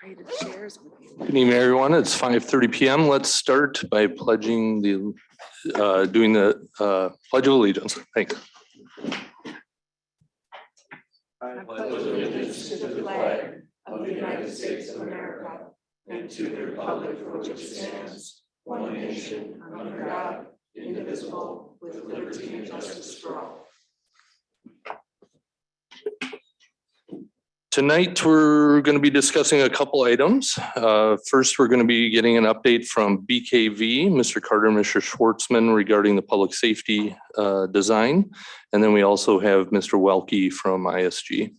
traded shares with you. Good evening, everyone. It's 5:30 p.m. Let's start by pledging doing the Pledge of Allegiance. Thanks. I pledge allegiance to the flag of the United States of America and to the republic for which it stands, one nation, under God, indivisible, with liberty and justice for all. Tonight, we're going to be discussing a couple items. First, we're going to be getting an update from BKV, Mr. Carter and Mr. Schwartzman regarding the public safety design. And then we also have Mr. Welke from ISG.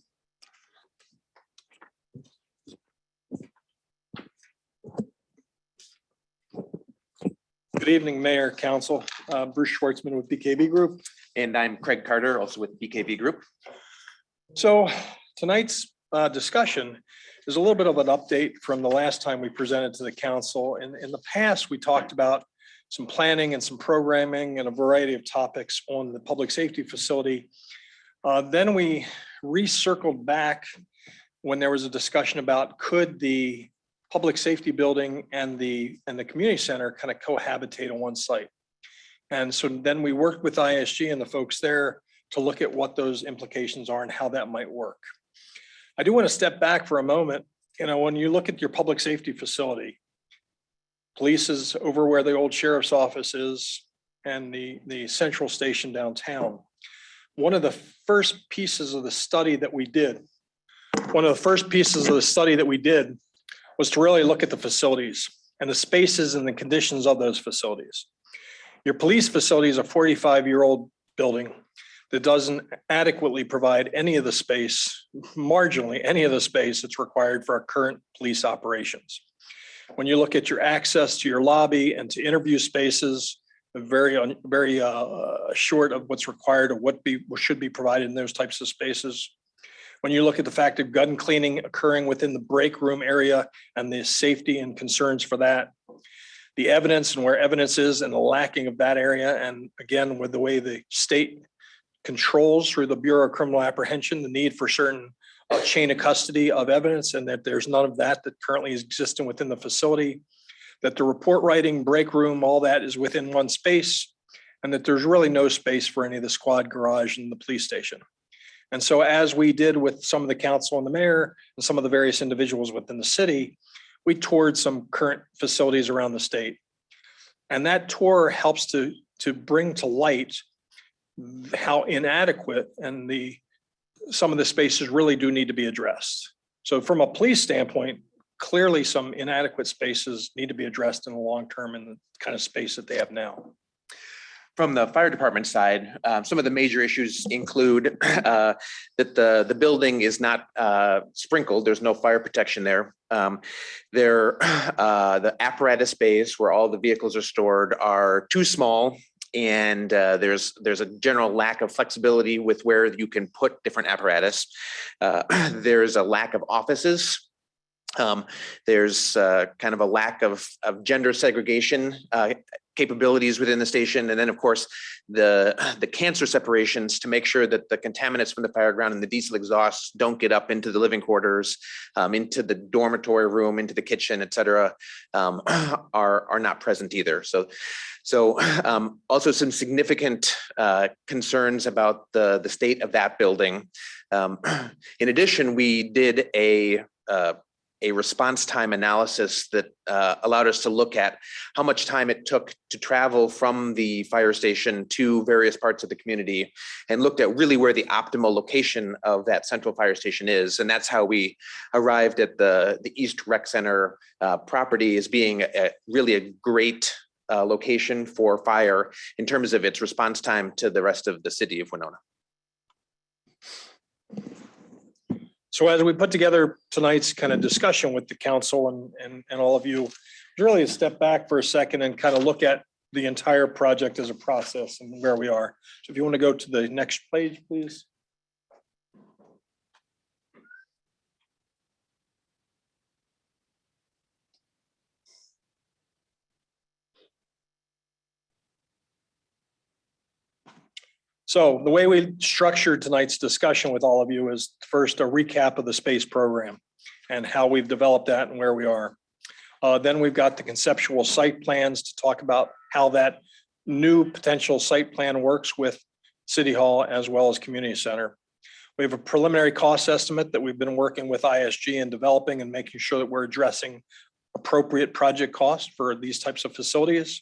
Good evening, Mayor, Council. Bruce Schwartzman with BKV Group. And I'm Craig Carter, also with BKV Group. So tonight's discussion is a little bit of an update from the last time we presented to the council. In the past, we talked about some planning and some programming and a variety of topics on the public safety facility. Then we recircled back when there was a discussion about could the public safety building and the community center kind of cohabitate on one site. And so then we worked with ISG and the folks there to look at what those implications are and how that might work. I do want to step back for a moment. You know, when you look at your public safety facility, police is over where the old sheriff's office is and the central station downtown. One of the first pieces of the study that we did was to really look at the facilities and the spaces and the conditions of those facilities. Your police facility is a 45-year-old building that doesn't adequately provide any of the space, marginally any of the space that's required for our current police operations. When you look at your access to your lobby and to interview spaces, very short of what's required of what should be provided in those types of spaces. When you look at the fact of gun cleaning occurring within the break room area and the safety and concerns for that, the evidence and where evidence is and the lacking of that area, and again, with the way the state controls through the Bureau of Criminal Apprehension, the need for certain chain of custody of evidence, and that there's none of that currently is existing within the facility, that the report writing, break room, all that is within one space, and that there's really no space for any of the squad garage and the police station. And so as we did with some of the council and the mayor and some of the various individuals within the city, we toured some current facilities around the state. And that tour helps to bring to light how inadequate and some of the spaces really do need to be addressed. So from a police standpoint, clearly some inadequate spaces need to be addressed in the long term in the kind of space that they have now. From the fire department side, some of the major issues include that the building is not sprinkled. There's no fire protection there. The apparatus bays where all the vehicles are stored are too small. And there's a general lack of flexibility with where you can put different apparatus. There's a lack of offices. There's kind of a lack of gender segregation capabilities within the station. And then of course, the cancer separations to make sure that the contaminants from the fire ground and the diesel exhausts don't get up into the living quarters, into the dormitory room, into the kitchen, et cetera, are not present either. So also some significant concerns about the state of that building. In addition, we did a response time analysis that allowed us to look at how much time it took to travel from the fire station to various parts of the community and looked at really where the optimal location of that central fire station is. And that's how we arrived at the East Rec Center property as being really a great location for fire in terms of its response time to the rest of the city of Winona. So as we put together tonight's kind of discussion with the council and all of you, really step back for a second and kind of look at the entire project as a process and where we are. So if you want to go to the next page, please. So the way we structured tonight's discussion with all of you is first a recap of the space program. and how we've developed that and where we are. Then we've got the conceptual site plans to talk about how that new potential site plan works with City Hall as well as Community Center. We have a preliminary cost estimate that we've been working with ISG and developing and making sure that we're addressing appropriate project costs for these types of facilities.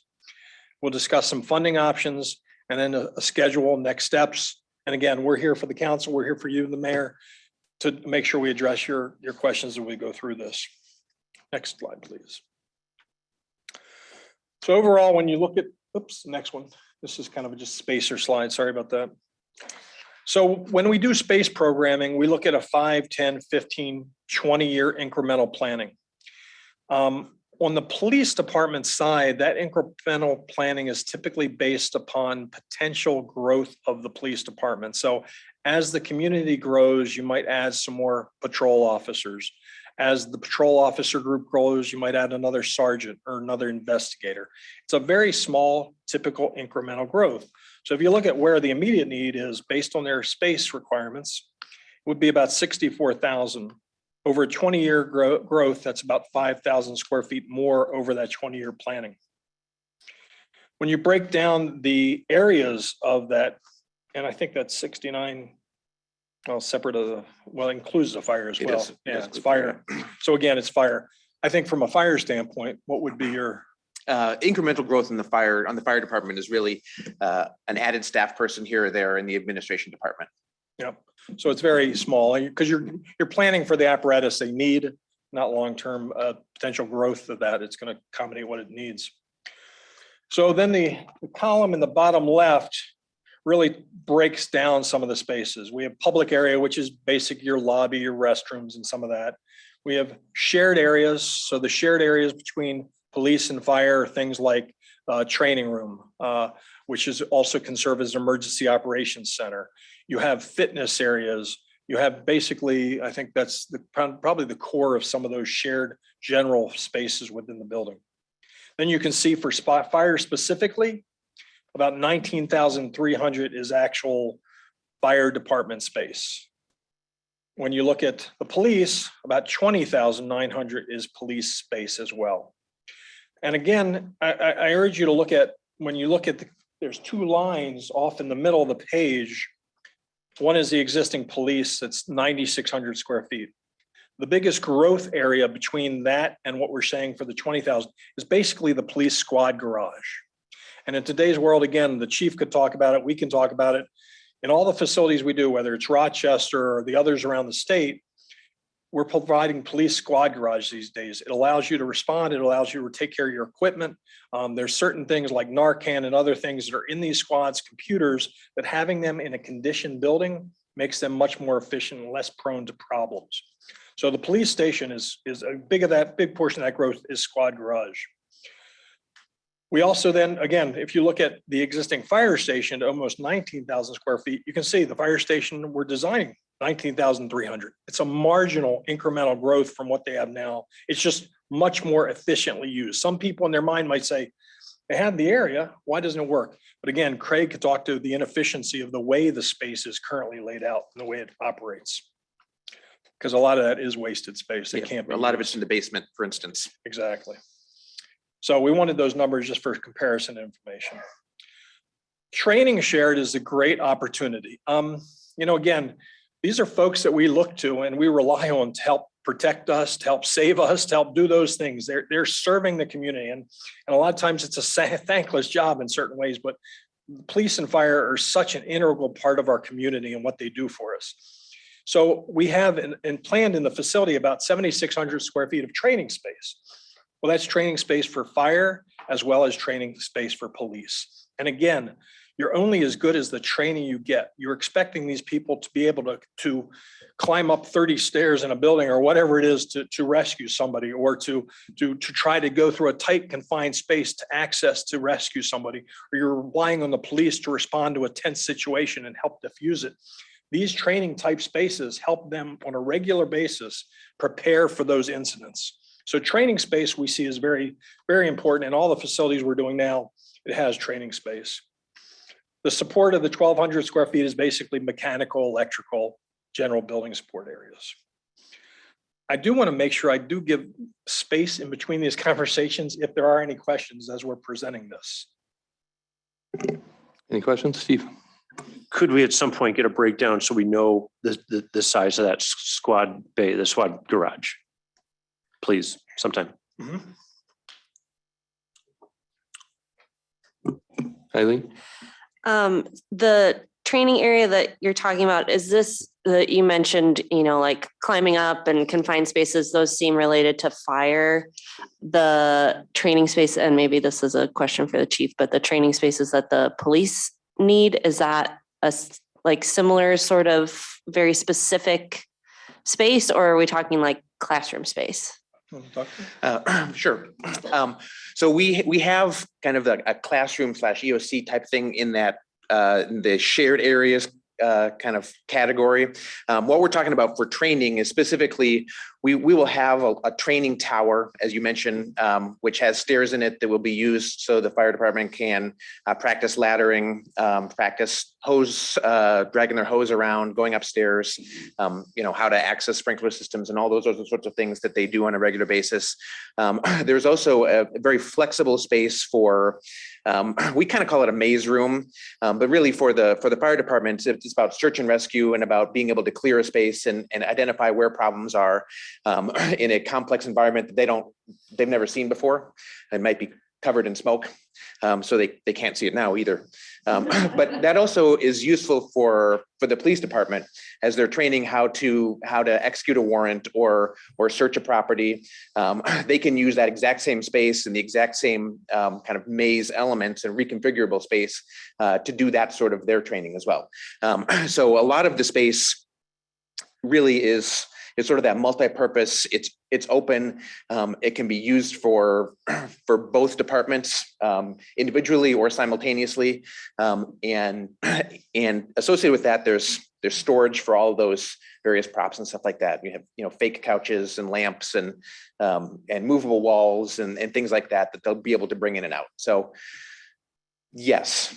We'll discuss some funding options and then a schedule, next steps. And again, we're here for the council. We're here for you, the mayor, to make sure we address your questions as we go through this. Next slide, please. So overall, when you look at, oops, next one. This is kind of just spacer slide. Sorry about that. So when we do space programming, we look at a 5, 10, 15, 20-year incremental planning. On the police department side, that incremental planning is typically based upon potential growth of the police department. So as the community grows, you might add some more patrol officers. As the patrol officer group grows, you might add another sergeant or another investigator. It's a very small, typical incremental growth. So if you look at where the immediate need is based on their space requirements, it would be about 64,000. Over a 20-year growth, that's about 5,000 square feet more over that 20-year planning. When you break down the areas of that, and I think that's 69, well, separate of the, well, it includes the fire as well. Yeah, it's fire. So again, it's fire. I think from a fire standpoint, what would be your? Incremental growth in the fire, on the fire department is really an added staff person here or there in the administration department. Yep. So it's very small because you're planning for the apparatus they need, not long-term potential growth of that. It's going to accommodate what it needs. So then the column in the bottom left really breaks down some of the spaces. We have public area, which is basic, your lobby, your restrooms, and some of that. We have shared areas. So the shared areas between police and fire are things like training room, which is also can serve as an emergency operations center. You have fitness areas. You have basically, I think that's probably the core of some of those shared general spaces within the building. Then you can see for fire specifically, about 19,300 is actual fire department space. When you look at the police, about 20,900 is police space as well. And again, I urge you to look at, when you look at there's two lines off in the middle of the page. One is the existing police, that's 9,600 square feet. The biggest growth area between that and what we're saying for the 20,000 is basically the police squad garage. And in today's world, again, the chief could talk about it, we can talk about it. In all the facilities we do, whether it's Rochester or the others around the state, we're providing police squad garage these days. It allows you to respond. It allows you to take care of your equipment. There's certain things like Narcan and other things that are in these squads, computers, that having them in a conditioned building makes them much more efficient and less prone to problems. So the police station is a big portion of that growth is squad garage. We also then, again, if you look at the existing fire station to almost 19,000 square feet, you can see the fire station we're designing 19,300. It's a marginal incremental growth from what they have now. It's just much more efficiently used. Some people in their mind might say, they have the area, why doesn't it work? But again, Craig could talk to the inefficiency of the way the space is currently laid out and the way it operates. Because a lot of that is wasted space. It can't be. A lot of it's in the basement, for instance. Exactly. So we wanted those numbers just for comparison information. Training shared is a great opportunity. Again, these are folks that we look to and we rely on to help protect us, to help save us, to help do those things. They're serving the community. And a lot of times it's a thankless job in certain ways, but police and fire are such an integral part of our community and what they do for us. So we have and planned in the facility about 7,600 square feet of training space. Well, that's training space for fire as well as training space for police. And again, you're only as good as the training you get. You're expecting these people to be able to climb up 30 stairs in a building or whatever it is to rescue somebody, or to try to go through a tight confined space to access to rescue somebody, or you're relying on the police to respond to a tense situation and help diffuse it. These training type spaces help them on a regular basis prepare for those incidents. So training space we see is very, very important. In all the facilities we're doing now, it has training space. The support of the 1,200 square feet is basically mechanical, electrical, general building support areas. I do want to make sure I do give space in between these conversations if there are any questions as we're presenting this. Any questions, Steve? Could we at some point get a breakdown so we know the size of that squad bay, the squad garage? Please, sometime. Eileen? The training area that you're talking about, is this that you mentioned, like climbing up and confined spaces, those seem related to fire. The training space, and maybe this is a question for the chief, but the training spaces that the police need, is that a like similar sort of very specific space, or are we talking like classroom space? Sure. So we have kind of a classroom / EOC type thing in that the shared areas kind of category. What we're talking about for training is specifically, we will have a training tower, as you mentioned, which has stairs in it that will be used so the fire department can practice laddering, practice hose, dragging their hose around, going upstairs, how to access sprinkler systems and all those sorts of things that they do on a regular basis. There's also a very flexible space for, we kind of call it a maze room, but really for the fire department, it's about search and rescue and about being able to clear a space and identify where problems are in a complex environment that they've never seen before. It might be covered in smoke, so they can't see it now either. But that also is useful for the police department as they're training how to execute a warrant or search a property. They can use that exact same space and the exact same kind of maze elements and reconfigurable space to do that sort of their training as well. So a lot of the space really is sort of that multi-purpose. It's open. It can be used for both departments individually or simultaneously. And associated with that, there's storage for all of those various props and stuff like that. You have fake couches and lamps and movable walls and things like that they'll be able to bring in and out. So yes.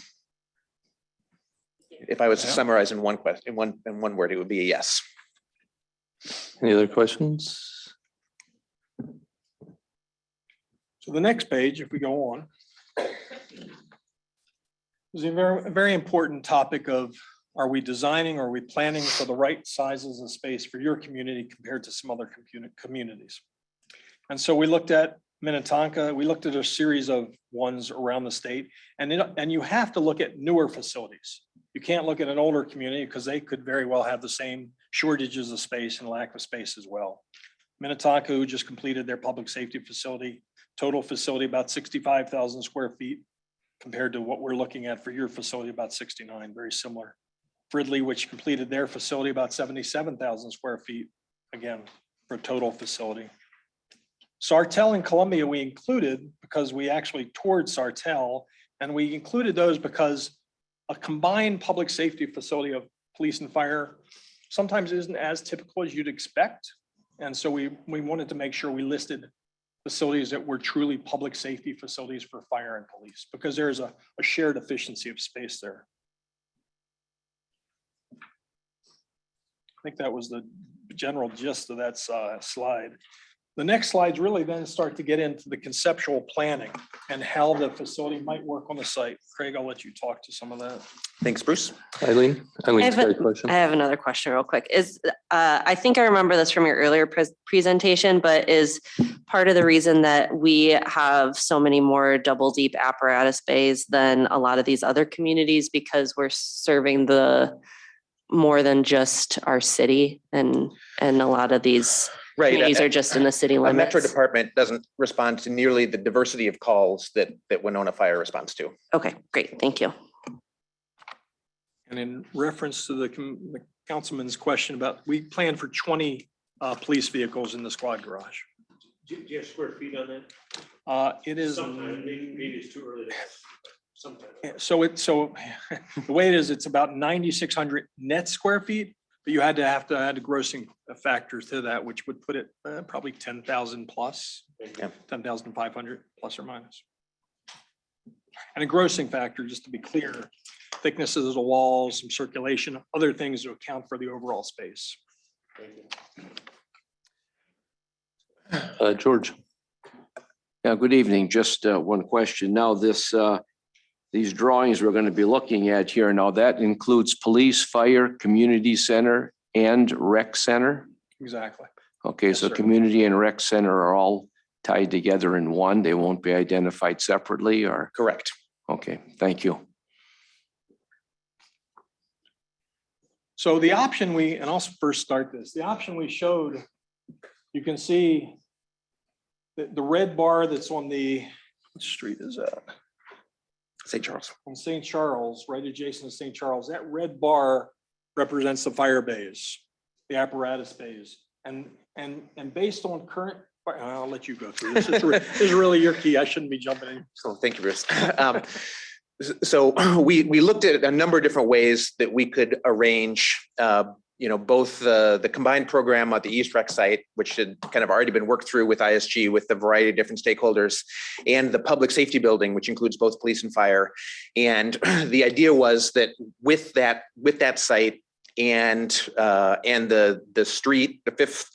If I was to summarize in one question, in one word, it would be a yes. Any other questions? So the next page, if we go on, is a very important topic of, are we designing, are we planning for the right sizes of space for your community compared to some other communities? And so we looked at Minnetonka, we looked at a series of ones around the state, and you have to look at newer facilities. You can't look at an older community because they could very well have the same shortages of space and lack of space as well. Minnetonka, who just completed their public safety facility, total facility about 65,000 square feet compared to what we're looking at for your facility, about 69, very similar. Fridley, which completed their facility, about 77,000 square feet, again, for total facility. Sartell and Columbia we included because we actually toured Sartell, and we included those because a combined public safety facility of police and fire sometimes isn't as typical as you'd expect. And so we wanted to make sure we listed facilities that were truly public safety facilities for fire and police, because there's a shared efficiency of space there. I think that was the general gist of that slide. The next slides really then start to get into the conceptual planning and how the facility might work on the site. Craig, I'll let you talk to some of that. Thanks, Bruce. Eileen? Eileen's got a question. I have another question real quick. I think I remember this from your earlier presentation, but is part of the reason that we have so many more double deep apparatus bays than a lot of these other communities because we're serving the more than just our city, and a lot of these communities are just in the city limits. The Metro Department doesn't respond to nearly the diversity of calls that Winona Fire responds to. Okay, great. Thank you. And in reference to the councilman's question about, we plan for 20 police vehicles in the squad garage. Do you have square feet on that? It is. Sometime, maybe it's too early to ask. Sometime. So the way it is, it's about 9,600 net square feet, but you had to add a grossing factor to that, which would put it probably 10,000 plus, Yeah. 10,500 plus or minus. And a grossing factor, just to be clear, thicknesses of the walls, some circulation, other things to account for the overall space. George. Yeah, good evening. Just one question. Now, these drawings we're going to be looking at here, now that includes police, fire, community center, and rec center? Exactly. Okay, Yes, so sir. community and rec center are all tied together in one. They won't be identified separately or? Correct. Okay, thank you. So the option and I'll first start this, the option we showed, you can see the red bar that's on what street is that? St. Charles. On St. Charles, right adjacent to St. Charles, that red bar represents the fire bays, the apparatus bays. And based on current, I'll let you go through this. This is really your key. I shouldn't be jumping in. So thank you, Bruce. So we looked at a number of different ways that we could arrange, both the combined program at the East Rec site, which had kind of already been worked through with ISG with a variety of different stakeholders, and the public safety building, which includes both police and fire. And the idea was that with that site and the street, the fifth,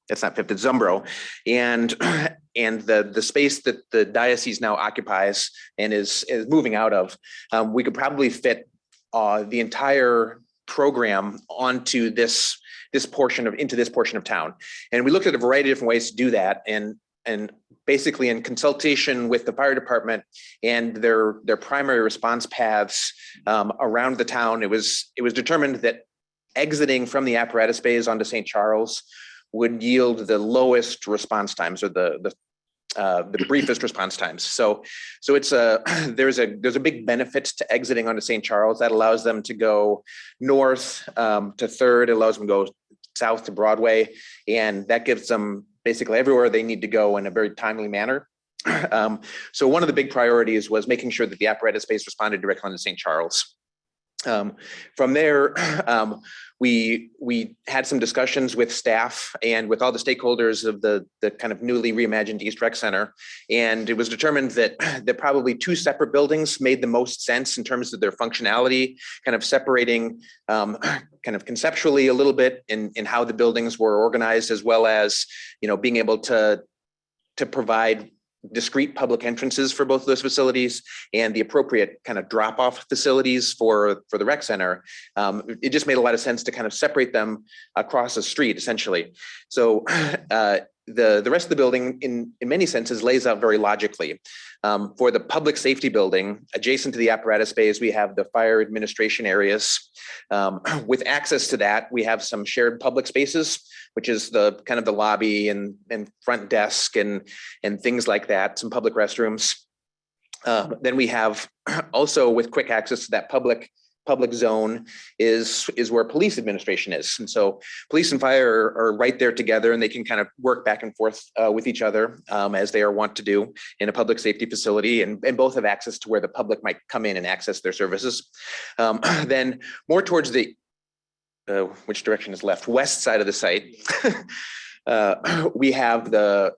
it's not Fifth, it's Zumbro, and the space that the diocese now occupies and is moving out of, we could probably fit the entire program onto this portion of town. And we looked at a variety of different ways to do that, and basically in consultation with the fire department and their primary response paths around the town, it was determined that exiting from the apparatus bays onto St. Charles would yield the lowest response times, or the briefest response times. So it's there's a big benefit to exiting onto St. Charles. That allows them to go north to Third, it allows them to go south to Broadway, and that gives them basically everywhere they need to go in a very timely manner. So one of the big priorities was making sure that the apparatus space responded directly onto St. Charles. From there, we had some discussions with staff and with all the stakeholders of the kind of newly reimagined East Rec Center. And it was determined that probably two separate buildings made the most sense in terms of their functionality, kind of separating kind of conceptually a little bit in how the buildings were organized, as well as, being able to provide discrete public entrances for both of those facilities and the appropriate kind of drop-off facilities for the rec center. It just made a lot of sense to kind of separate them across the street, essentially. So the rest of the building, in many senses, lays out very logically. For the public safety building, adjacent to the apparatus bays, we have the fire administration areas. With access to that, we have some shared public spaces, which is the kind of the lobby and front desk and things like that, some public restrooms. Then we have also, with quick access to that public zone, is where police administration is. And so police and fire are right there together, and they can kind of work back and forth with each other as they are wont to do in a public safety facility, and both have access to where the public might come in and access their services. Then more towards the which direction is left? West side of the site. We have the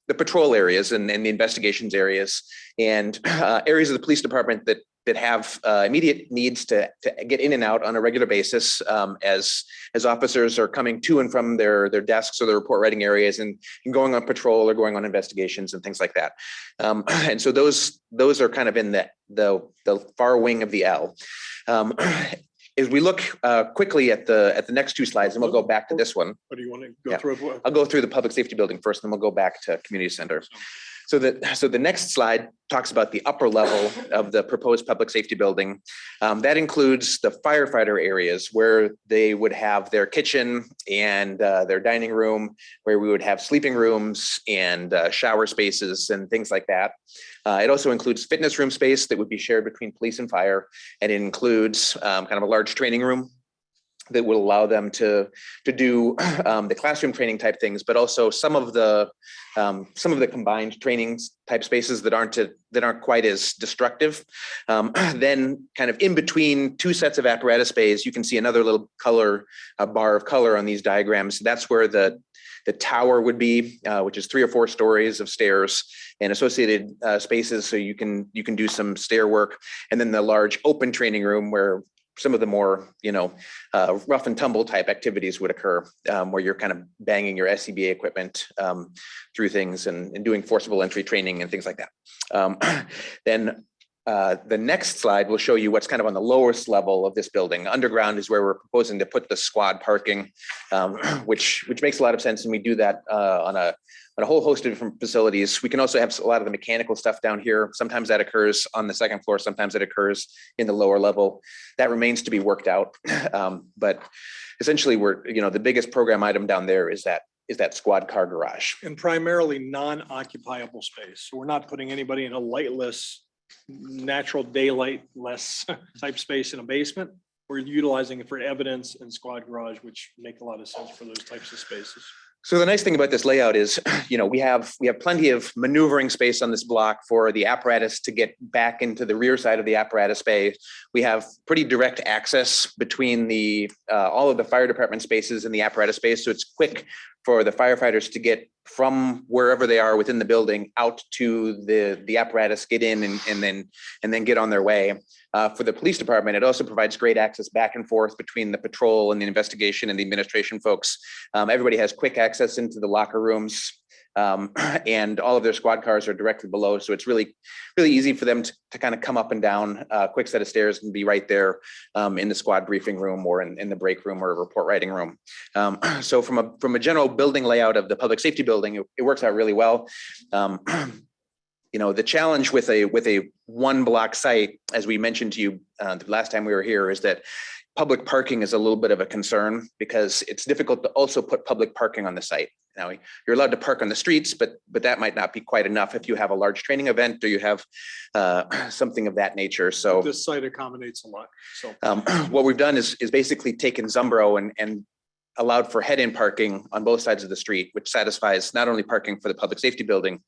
patrol areas and the investigations areas, and areas of the police department that have immediate needs to get in and out on a regular basis as officers are coming to and from their desks or their report writing areas and going on patrol or going on investigations and things like that. And so those are kind of in the far wing of the L. As we look quickly at the next two slides, and we'll go back to this one. What do you want to go through? I'll go through the public safety building first, then we'll go back to community center. So the next slide talks about the upper level of the proposed public safety building. That includes the firefighter areas where they would have their kitchen and their dining room, where we would have sleeping rooms and shower spaces and things like that. It also includes fitness room space that would be shared between police and fire. And it includes kind of a large training room that will allow them to do the classroom training type things, but also some of the combined trainings type spaces that aren't quite as destructive. Then kind of in between two sets of apparatus bays, you can see another little bar of color on these diagrams. That's where the tower would be, which is 3 or 4 stories of stairs and associated spaces, so you can do some stair work. And then the large open training room where some of the more, rough and tumble type activities would occur, where you're kind of banging your SCBA equipment through things and doing forcible entry training and things like that. Then the next slide will show you what's kind of on the lowest level of this building. Underground is where we're proposing to put the squad parking, which makes a lot of sense, and we do that on a whole host of different facilities. We can also have a lot of the mechanical stuff down here. Sometimes that occurs on the second floor, sometimes it occurs in the lower level. That remains to be worked out. But essentially the biggest program item down there is that squad car garage. And primarily non-occupiable space. So we're not putting anybody in a lightless, natural daylight less type space in a basement. We're utilizing it for evidence and squad garage, which make a lot of sense for those types of spaces. So the nice thing about this layout is, we have plenty of maneuvering space on this block for the apparatus to get back into the rear side of the apparatus bay. We have pretty direct access between all of the fire department spaces and the apparatus space. So it's quick for the firefighters to get from wherever they are within the building out to the apparatus, get in and then get on their way. For the police department, it also provides great access back and forth between the patrol and the investigation and the administration folks. Everybody has quick access into the locker rooms, and all of their squad cars are directly below. So it's really, really easy for them to kind of come up and down a quick set of stairs and be right there in the squad briefing room or in the break room or report writing room. So from a general building layout of the public safety building, it works out really well. The challenge with a one block site, as we mentioned to you the last time we were here, is that public parking is a little bit of a concern because it's difficult to also put public parking on the site. Now, you're allowed to park on the streets, but that might not be quite enough if you have a large training event or you have something of that nature. So this site accommodates a lot. So what we've done is basically taken Zumbro and allowed for head-in parking on both sides of the street, which satisfies not only parking for the public safety building,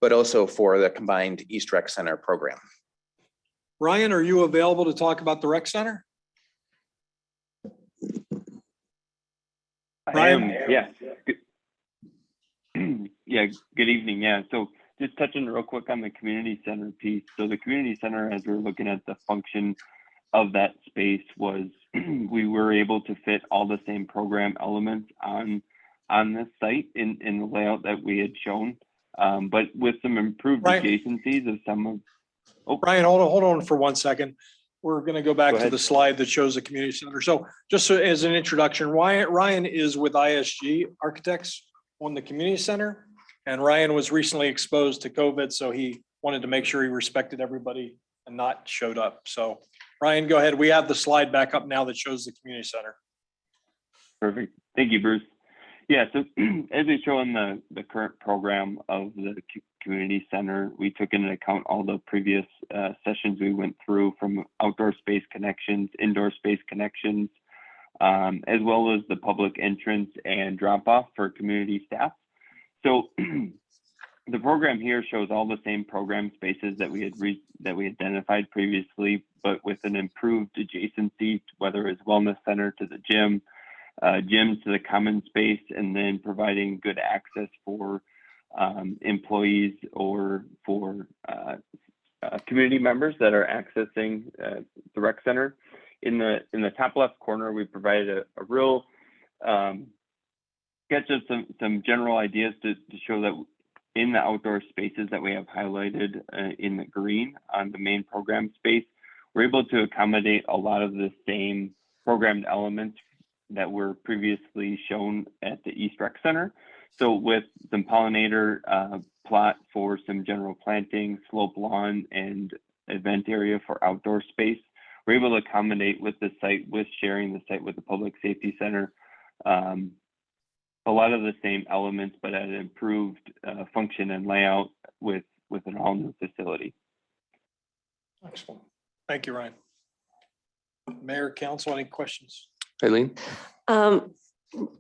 but also for the combined East Rec Center program. Ryan, are you available to talk about the rec center? I am, yeah. Yeah, good evening. Yeah, so just touching real quick on the community center piece. So the community center, as we're looking at the function of that space, was we were able to fit all the same program elements on this site in the layout that we had shown, but with some improved adjacencies of some of. Oh, Ryan, hold on for 1 second. We're going to go back to ahead. the slide that shows the community center. So just as an introduction, Ryan is with ISG Architects on the community center, and Ryan was recently exposed to COVID, so he wanted to make sure he respected everybody and not showed up. So Ryan, go ahead. We have the slide back up now that shows the community center. Perfect. Thank you, Bruce. Yeah, so as we show in the current program of the community center, we took into account all the previous sessions we went through, from outdoor space connections, indoor space connections, as well as the public entrance and drop off for community staff. So the program here shows all the same program spaces that we had identified previously, but with an improved adjacency, whether it's wellness center to the gym, gyms to the common space, and then providing good access for employees or for community members that are accessing the rec center. In the top left corner, we provided a real sketch of some general ideas to show that in the outdoor spaces that we have highlighted in the green on the main program space, we're able to accommodate a lot of the same programmed elements that were previously shown at the East Rec Center. So with some pollinator plot for some general planting, slope lawn, and event area for outdoor space, we're able to accommodate with the site, with sharing the site with the Public Safety Center, a lot of the same elements, but at an improved function and layout with an all new facility. Excellent. Thank you, Ryan. Mayor, council, any questions? Eileen?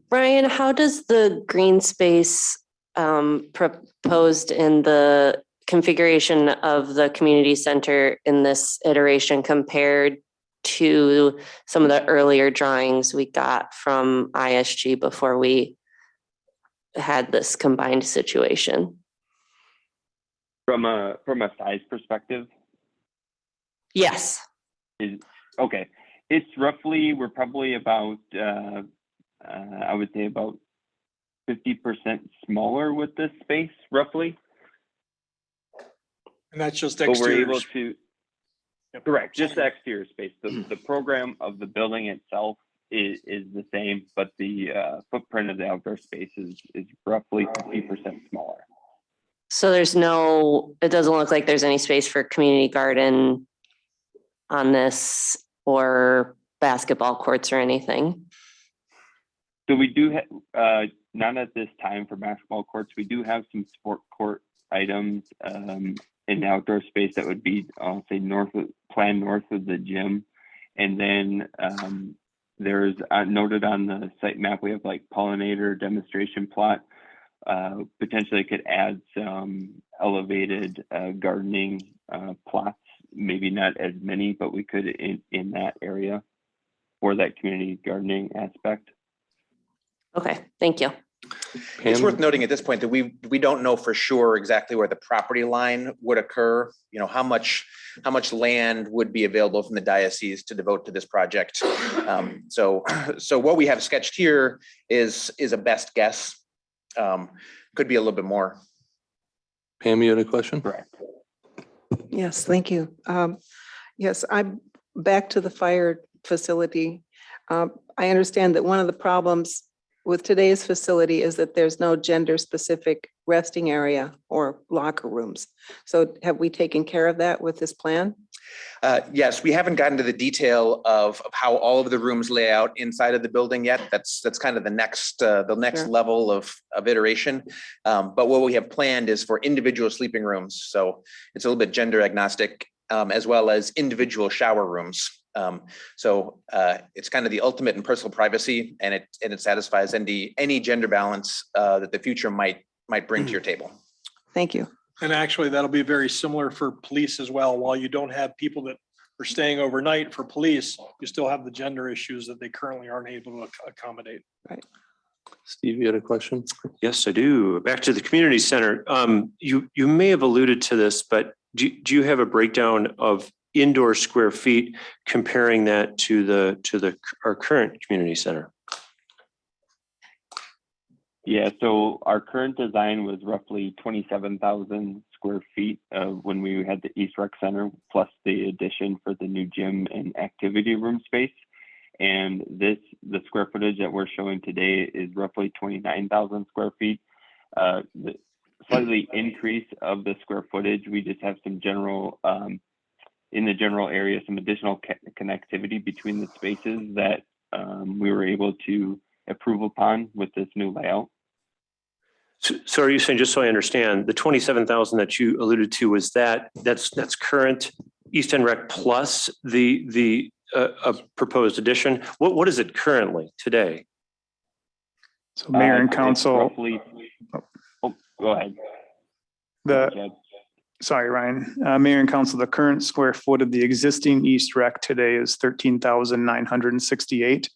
Brian, how does the green space proposed in the configuration of the community center in this iteration compared to some of the earlier drawings we got from ISG before we had this combined situation? From a size perspective? Yes. Okay. It's roughly, we're probably about, I would say about 50% smaller with this space, roughly. And that's just But we're able exteriors. to, correct, just the exterior space. The program of the building itself is the same, but the footprint of the outdoor space is roughly 50% smaller. So there's no, it doesn't look like there's any space for community garden on this or basketball courts or anything. So we do have, not at this time for basketball courts, we do have some sport court items in the outdoor space that would be, I'll say planned north of the gym. And then there's noted on the site map, we have like pollinator demonstration plot. Potentially could add some elevated gardening plots, maybe not as many, but we could in that area for that community gardening aspect. Okay, thank you. It's worth noting at this point that we don't know for sure exactly where the property line would occur. You know, how much land would be available from the diocese to devote to this project. So what we have sketched here is a best guess. Could be a little bit more. Pam, you had a question? Correct. Yes, thank you. Yes, I'm back to the fire facility. I understand that one of the problems with today's facility is that there's no gender-specific resting area or locker rooms. So have we taken care of that with this plan? Yes, we haven't gotten to the detail of how all of the rooms lay out inside of the building yet. That's kind of the next Sure. level of iteration. But what we have planned is for individual sleeping rooms. So it's a little bit gender agnostic, as well as individual shower rooms. So it's kind of the ultimate in personal privacy, and it satisfies any gender balance that the future might bring to your table. Thank you. And actually, that'll be very similar for police as well. While you don't have people that are staying overnight for police, you still have the gender issues that they currently aren't able to accommodate. Steve, you had a question? Yes, I do. Back to the community center. You may have alluded to this, but do you have a breakdown of indoor square feet comparing that to our current community center? Yeah, so our current design was roughly 27,000 square feet when we had the East Rec Center, plus the addition for the new gym and activity room space. And the square footage that we're showing today is roughly 29,000 square feet. The slightly increase of the square footage, we just have some general, in the general area, some additional connectivity between the spaces that we were able to improve upon with this new layout. So are you saying, just so I understand, the 27,000 that you alluded to, was that's current East End Rec plus the proposed addition? What is it currently today? So Mayor and It's Council, roughly, oh, go ahead. Chad. sorry, Ryan, Mayor and Council, the current square foot of the existing East Rec today is 13,968.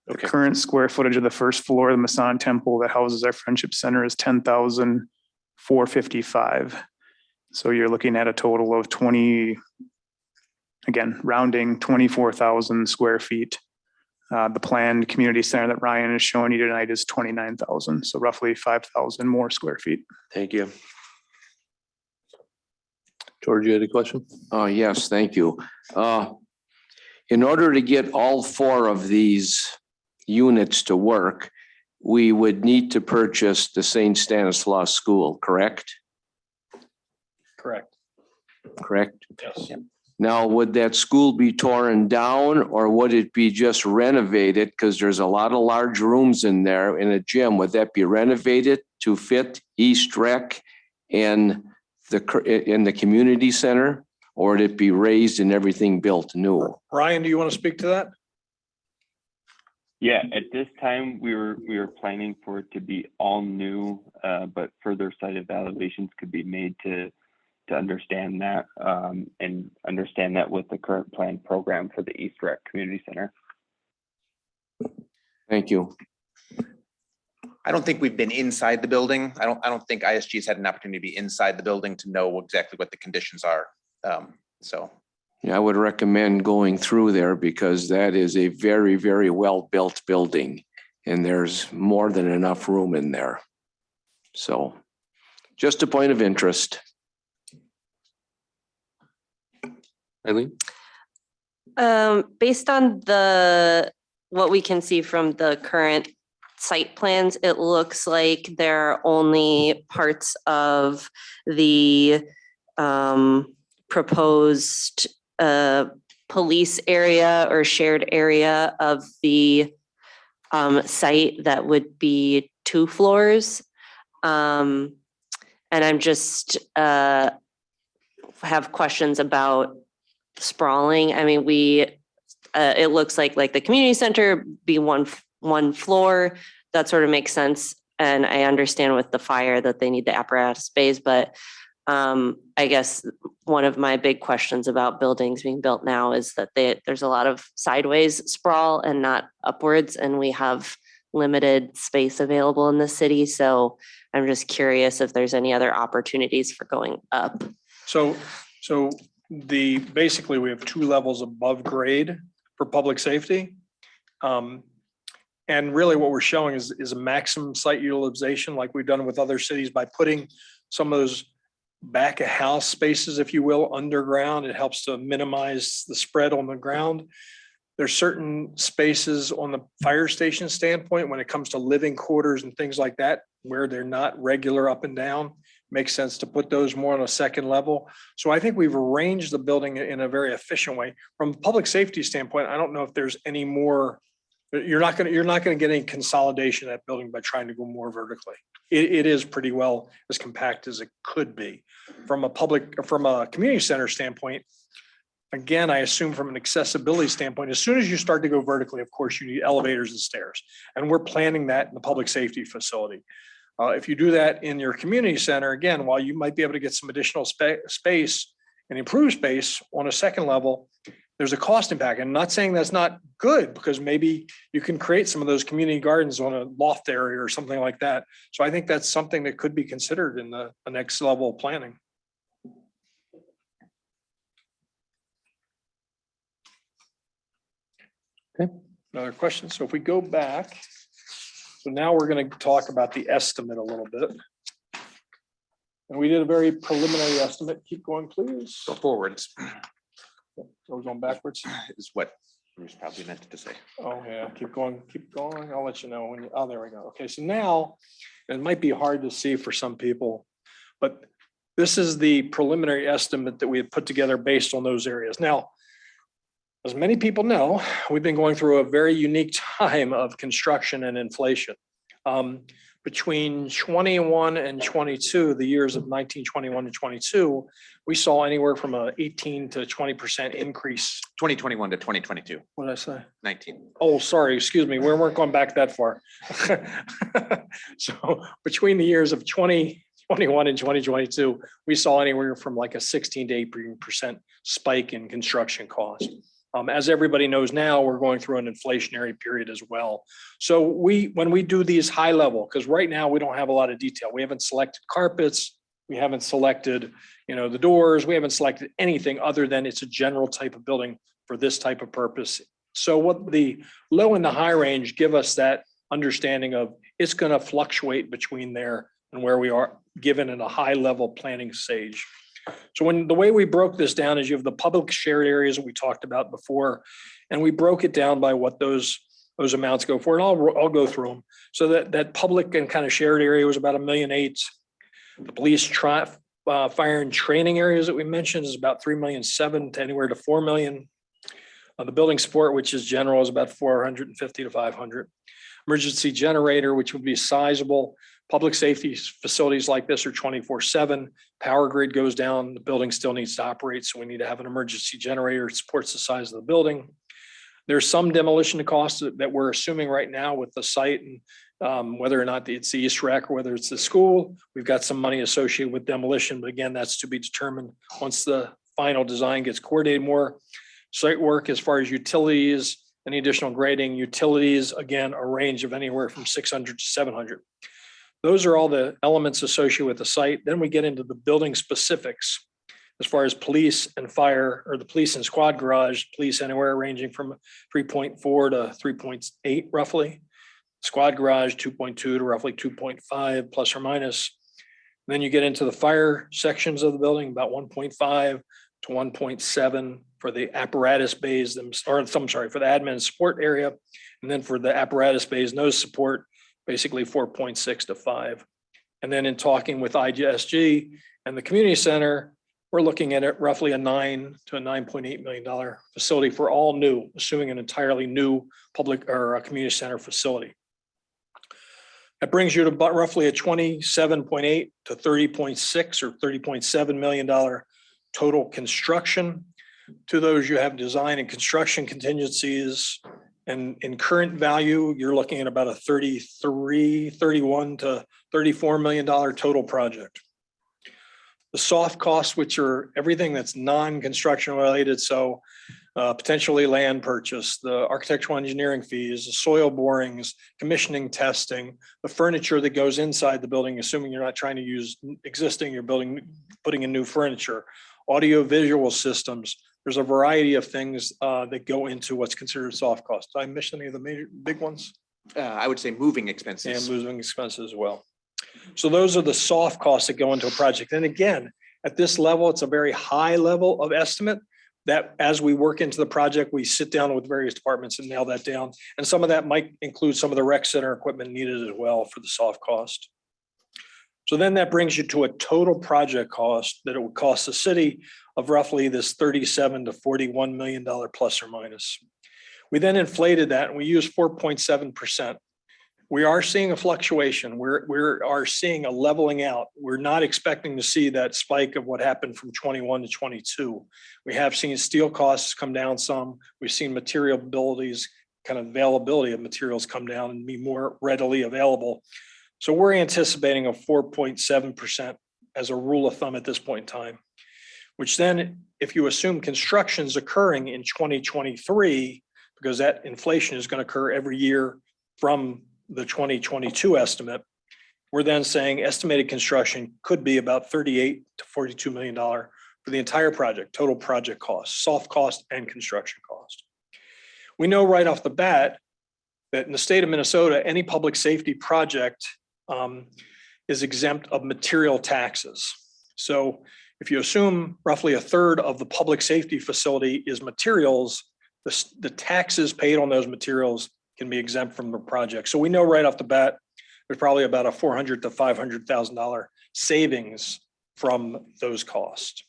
The Okay. current square footage of the first floor of the Masonic Temple that houses our Friendship Center is 10,455. So you're looking at a total of rounding 24,000 square feet. The planned community center that Ryan is showing you tonight is 29,000, so roughly 5,000 more square feet. Thank you. George, you had a question? Yes, thank you. In order to get all four of these units to work, we would need to purchase the St. Stanislaus School, correct? Correct. Correct. Yes. Now, would that school be torn down or would it be just renovated? Because there's a lot of large rooms in there in a gym. Would that be renovated to fit East Rec and in the community center? Or would it be raised and everything built new? Ryan, do you want to speak to that? Yeah, at this time, we were planning for it to be all new, but further site evaluations could be made to understand that and understand that with the current planned program for the East Rec Community Center. Thank you. I don't think we've been inside the building. I don't think ISG's had an opportunity to be inside the building to know exactly what the conditions are. So Yeah, I would recommend going through there because that is a very, very well-built building and there's more than enough room in there. So just a point of interest. Eileen? Based on what we can see from the current site plans, it looks like there are only parts of the proposed police area or shared area of the site that would be 2 floors. And I'm just have questions about sprawling. I mean, it looks like the community center be one floor. That sort of makes sense. And I understand with the fire that they need the apparatus space, but I guess one of my big questions about buildings being built now is that there's a lot of sideways sprawl and not upwards, and we have limited space available in the city. So I'm just curious if there's any other opportunities for going up. So basically we have 2 levels above grade for public safety. And really what we're showing is a maximum site utilization like we've done with other cities by putting some of those back of house spaces, if you will, underground. It helps to minimize the spread on the ground. There's certain spaces on the fire station standpoint when it comes to living quarters and things like that, where they're not regular up and down. Makes sense to put those more on a second level. So I think we've arranged the building in a very efficient way. From a public safety standpoint, I don't know if there's any more, you're not going to get any consolidation of that building by trying to go more vertically. It is pretty well as compact as it could be. From a community center standpoint, again, I assume from an accessibility standpoint, as soon as you start to go vertically, of course, you need elevators and stairs. And we're planning that in the public safety facility. If you do that in your community center, again, while you might be able to get some additional space and improve space on a second level, there's a cost impact. I'm not saying that's not good, because maybe you can create some of those community gardens on a loft area or something like that. So I think that's something that could be considered in the next level of planning. Okay. Another question. So if we go back, so now we're going to talk about the estimate a little bit. And we did a very preliminary estimate. Keep going, please. Go forwards We're going backwards. is what Bruce probably meant to say. Oh, yeah, keep going, keep going. I'll let you know when oh, there we go. Okay, so now it might be hard to see for some people, but this is the preliminary estimate that we have put together based on those areas. Now, as many people know, we've been going through a very unique time of construction and inflation. Between 21 and 22, the years of 1921 to 22, we saw anywhere from a 18 to 20% increase. 2021 to 2022, What did I say? 19. Oh, sorry, excuse me. We weren't going back that far. So between the years of 2021 and 2022, we saw anywhere from like a 16 to 18% spike in construction costs. As everybody knows now, we're going through an inflationary period as well. So when we do these high level, because right now we don't have a lot of detail. We haven't selected carpets. We haven't selected, the doors. We haven't selected anything other than it's a general type of building for this type of purpose. So what the low and the high range give us that understanding of it's going to fluctuate between there and where we are given in a high level planning stage. So the way we broke this down is you have the public shared areas that we talked about before, and we broke it down by what those amounts go for. And I'll go through them. So that public and kind of shared area was about $1.8 million. The police, fire and training areas that we mentioned is about $3.7 million to anywhere to $4 million. The building support, which is general, is about $450,000 to $500,000. Emergency generator, which would be sizable. Public safety facilities like this are 24/7. Power grid goes down, the building still needs to operate, so we need to have an emergency generator that supports the size of the building. There's some demolition costs that we're assuming right now with the site, and whether or not it's the East Rec or whether it's the school, we've got some money associated with demolition, but again, that's to be determined once the final design gets coordinated more. Site work as far as utilities, any additional grading, utilities, again, a range of anywhere from 600 to 700. Those are all the elements associated with the site. Then we get into the building specifics. as far as police and fire, or the police and squad garage, police anywhere ranging from 3.4 to 3.8 roughly. Squad garage 2.2 to roughly 2.5 plus or minus. Then you get into the fire sections of the building, about 1.5 to 1.7 for the apparatus bays, for the admin and support area. And then for the apparatus bays, no support, basically 4.6 to 5. And then in talking with IGSG and the community center, we're looking at it roughly a $9 to a $9.8 million facility for all new, assuming an entirely new public or a community center facility. That brings you to about roughly a $27.8 to $30.6 or $30.7 million total construction. To those, you have design and construction contingencies. And in current value, you're looking at about a $31 to $34 million total project. The soft costs, which are everything that's non-construction related, so potentially land purchase, the architectural engineering fees, the soil borings, commissioning, testing, the furniture that goes inside the building, assuming you're not trying to use existing, you're putting in new furniture, audio visual systems. There's a variety of things that go into what's considered soft cost. Did I miss any of the major big ones? I would say moving expenses. And moving expenses as well. So those are the soft costs that go into a project. And again, at this level, it's a very high level of estimate that as we work into the project, we sit down with various departments and nail that down. And some of that might include some of the rec center equipment needed as well for the soft cost. So then that brings you to a total project cost that it would cost the city of roughly this $37 to $41 million plus or minus. We then inflated that and we used 4.7%. We are seeing a fluctuation. We are seeing a leveling out. We're not expecting to see that spike of what happened from 21 to 22. We have seen steel costs come down some. We've seen material abilities, kind of availability of materials come down and be more readily available. So we're anticipating a 4.7% as a rule of thumb at this point in time, which then if you assume construction's occurring in 2023, because that inflation is going to occur every year from the 2022 estimate, we're then saying estimated construction could be about $38 to $42 million for the entire project, total project cost, soft cost and construction cost. We know right off the bat that in the state of Minnesota, any public safety project is exempt of material taxes. So if you assume roughly a third of the public safety facility is materials, the taxes paid on those materials can be exempt from the project. So we know right off the bat, there's probably about a $400,000 to $500,000 savings from those costs.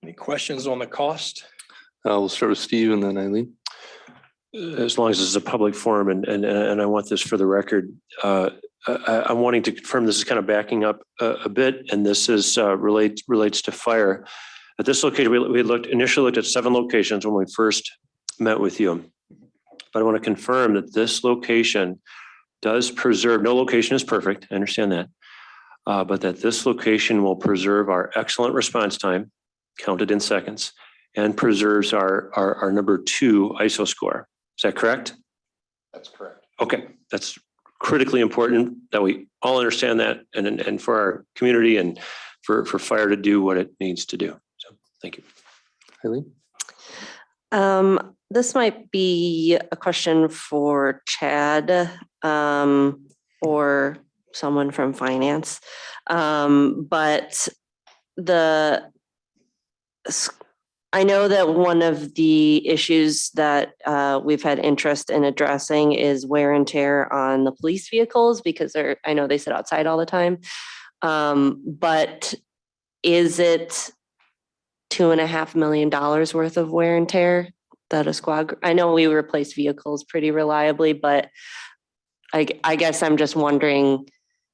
Any questions on the cost? We'll start with Steve and then Eileen. As long as this is a public forum and I want this for the record, I'm wanting to confirm this is kind of backing up a bit, and this is relates to fire. At this location, we initially looked at 7 locations when we first met with you. But I want to confirm that this location does preserve, no location is perfect, I understand that, but that this location will preserve our excellent response time, counted in seconds, and preserves our number 2 ISO score. Is that correct? That's correct. Okay, that's critically important that we all understand that and for our community and for fire to do what it needs to do. So thank you. Eileen? This might be a question for Chad or someone from finance. But I know that one of the issues that we've had interest in addressing is wear and tear on the police vehicles because I know they sit outside all the time. But is it $2.5 million worth of wear and tear that a squad? I know we replace vehicles pretty reliably, but I guess I'm just wondering,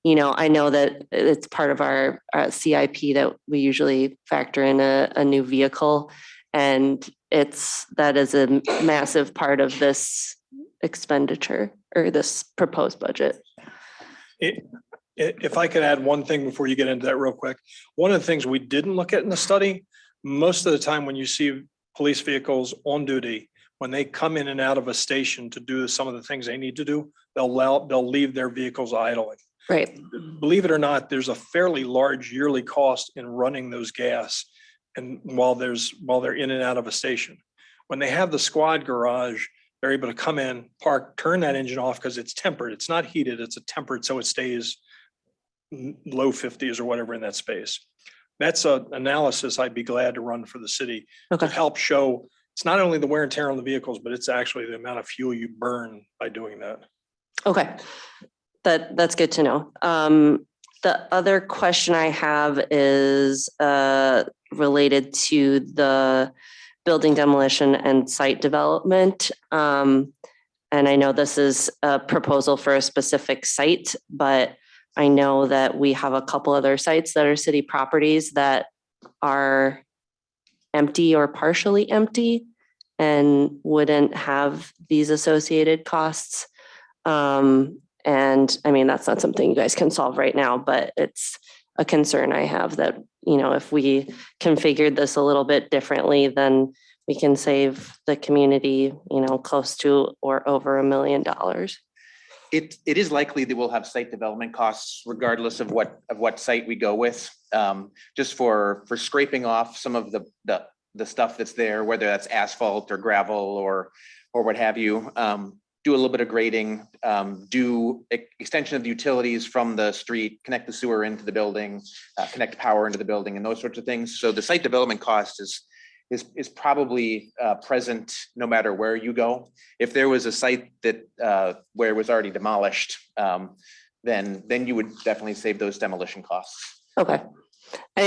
I know that it's part of our CIP that we usually factor in a new vehicle, and that is a massive part of this expenditure or this proposed budget. If I could add one thing before you get into that real quick, one of the things we didn't look at in the study, most of the time when you see police vehicles on duty, when they come in and out of a station to do some of the things they need to do, they'll leave their vehicles idling. Right. Believe it or not, there's a fairly large yearly cost in running those gas and while they're in and out of a station. When they have the squad garage, they're able to come in, park, turn that engine off because it's tempered. It's not heated, it's a tempered, so it stays low 50s or whatever in that space. That's an analysis I'd be glad to run for the city to Okay. help show it's not only the wear and tear on the vehicles, but it's actually the amount of fuel you burn by doing that. Okay. That's good to know. The other question I have is related to the building demolition and site development. And I know this is a proposal for a specific site, but I know that we have a couple other sites that are city properties that are empty or partially empty and wouldn't have these associated costs. And I mean, that's not something you guys can solve right now, but it's a concern I have that, you know, if we configured this a little bit differently, then we can save the community, you know, close to or over $1 million. It is likely that we'll have site development costs regardless of what site we go with. Just for scraping off some of the stuff that's there, whether that's asphalt or gravel or what have you. Do a little bit of grading, do extension of the utilities from the street, connect the sewer into the building, connect power into the building and those sorts of things. So the site development cost is probably present no matter where you go. If there was a site that where it was already demolished, then you would definitely save those demolition costs. Okay.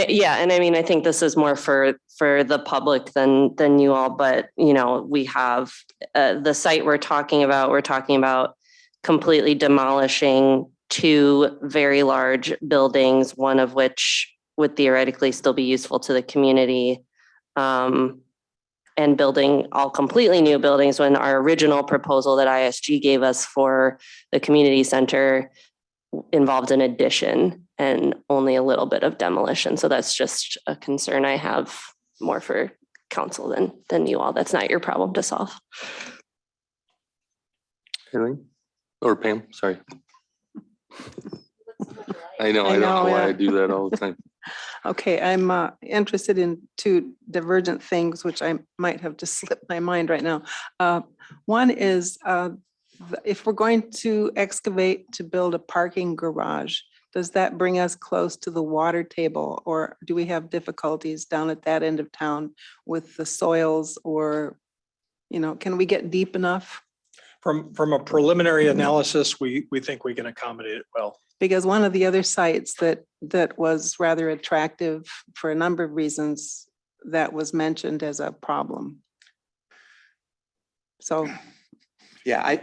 Yeah, and I mean, I think this is more for the public than you all, but you know, we have the site we're talking about completely demolishing 2 very large buildings, one of which would theoretically still be useful to the community, and building all completely new buildings when our original proposal that ISG gave us for the community center involved an addition and only a little bit of demolition. So that's just a concern I have more for council than you all. That's not your problem to solve. Eileen? Or Pam, sorry. I know, I don't know why yeah. I do that all the time. Okay, I'm interested in 2 divergent things, which I might have just slipped my mind right now. One is if we're going to excavate to build a parking garage, does that bring us close to the water table, or do we have difficulties down at that end of town with the soils, or, you know, can we get deep enough? From a preliminary analysis, we think we can accommodate it well. Because one of the other sites that was rather attractive for a number of reasons, that was mentioned as a problem. So. Yeah,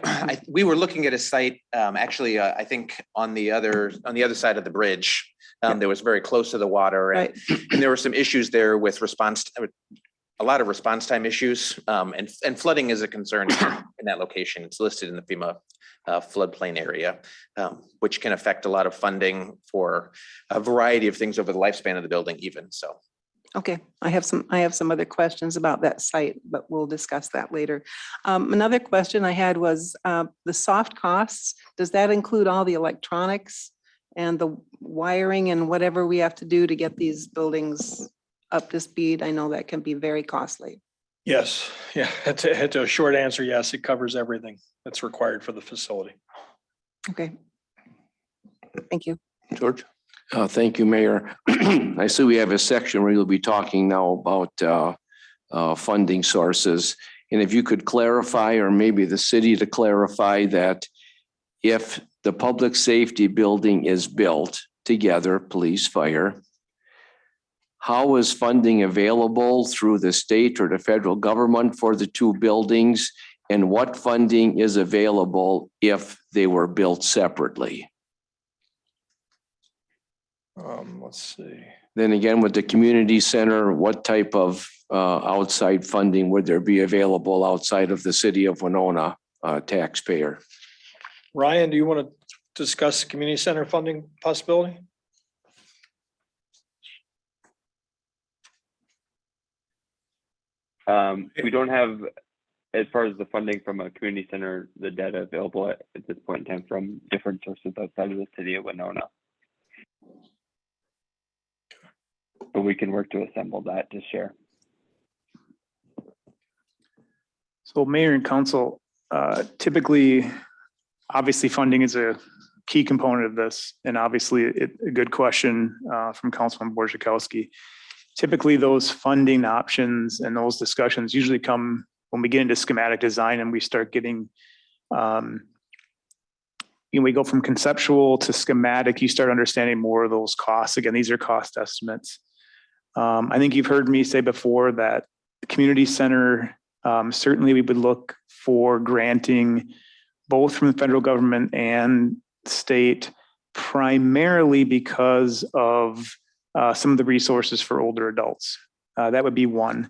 we were looking at a site, actually, I think on the other side of the bridge, that was very close to the water, and there were some issues there with a lot of response time issues, and flooding is a concern in that location. It's listed in the FEMA floodplain area, which can affect a lot of funding for a variety of things over the lifespan of the building even, so. Okay, I have some other questions about that site, but we'll discuss that later. Another question I had was the soft costs. Does that include all the electronics and the wiring and whatever we have to do to get these buildings up to speed? I know that can be very costly. Yes, yeah, to a short answer, yes, it covers everything that's required for the facility. Okay. Thank you. George? Thank you, Mayor. I see we have a section where you'll be talking now about funding sources. And if you could clarify, or maybe the city to clarify, that if the public safety building is built together, police, fire, how is funding available through the state or the federal government for the 2 buildings? And what funding is available if they were built separately? Let's see. Then again, with the community center, what type of outside funding would there be available outside of the city of Winona taxpayer? Ryan, do you want to discuss community center funding possibility? We don't have as far as the funding from a community center, the data available at this point in time from different sources outside of the city of Winona. But we can work to assemble that to share. So Mayor and Council, typically, obviously funding is a key component of this, and obviously a good question from Councilman Borzakowski. Typically, those funding options and those discussions usually come when we get into schematic design and we start getting, we go from conceptual to schematic, you start understanding more of those costs. Again, these are cost estimates. I think you've heard me say before that the community center, certainly we would look for granting both from the federal government and state, primarily because of some of the resources for older adults. That would be one.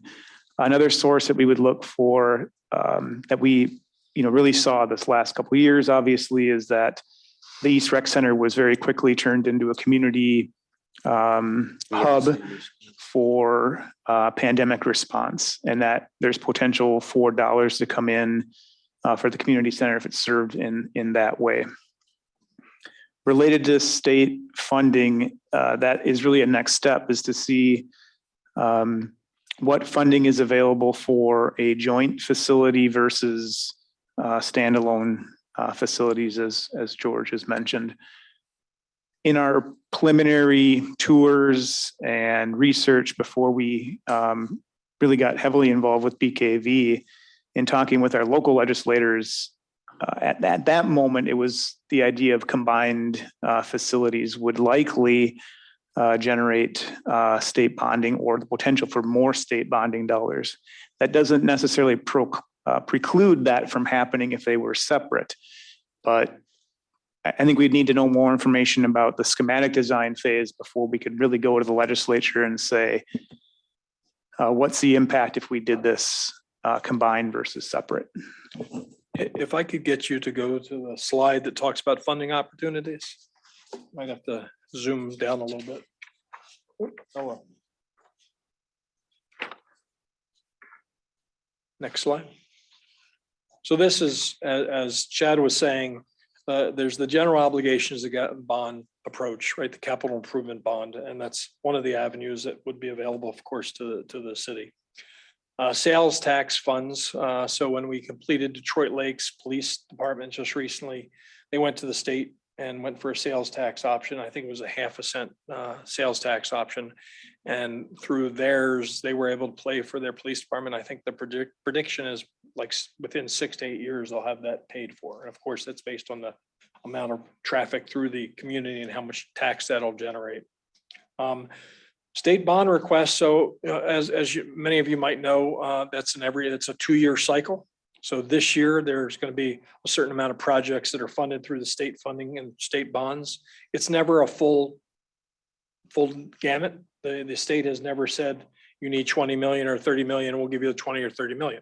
Another source that we would look for that we really saw this last couple of years, obviously, is that the East Rec Center was very quickly turned into a community hub for pandemic response, and that there's potential for dollars to come in for the community center if it's served in that way. Related to state funding, that is really a next step, is to see what funding is available for a joint facility versus standalone facilities, as George has mentioned. In our preliminary tours and research before we really got heavily involved with BKV, in talking with our local legislators, at that moment, it was the idea of combined facilities would likely generate state bonding or the potential for more state bonding dollars. That doesn't necessarily preclude that from happening if they were separate, but I think we'd need to know more information about the schematic design phase before we could really go to the legislature and say, what's the impact if we did this combined versus separate? If I could get you to go to the slide that talks about funding opportunities, might have to zoom down a little bit. Oh, well. Next slide. So this is, as Chad was saying, there's the general obligations that bond approach, right? The capital improvement bond, and that's one of the avenues that would be available, of course, to the city. Sales tax funds. So when we completed Detroit Lakes Police Department just recently, they went to the state and went for a sales tax option. I think it was a 0.5 cent sales tax option. And through theirs, they were able to play for their police department. I think the prediction is like within 6 to 8 years, they'll have that paid for. And of course, that's based on the amount of traffic through the community and how much tax that'll generate. State bond requests. So as many of you might know, it's a 2-year cycle. So this year, there's going to be a certain amount of projects that are funded through the state funding and state bonds. It's never a full gamut. The state has never said you need 20 million or 30 million, we'll give you the 20 or 30 million.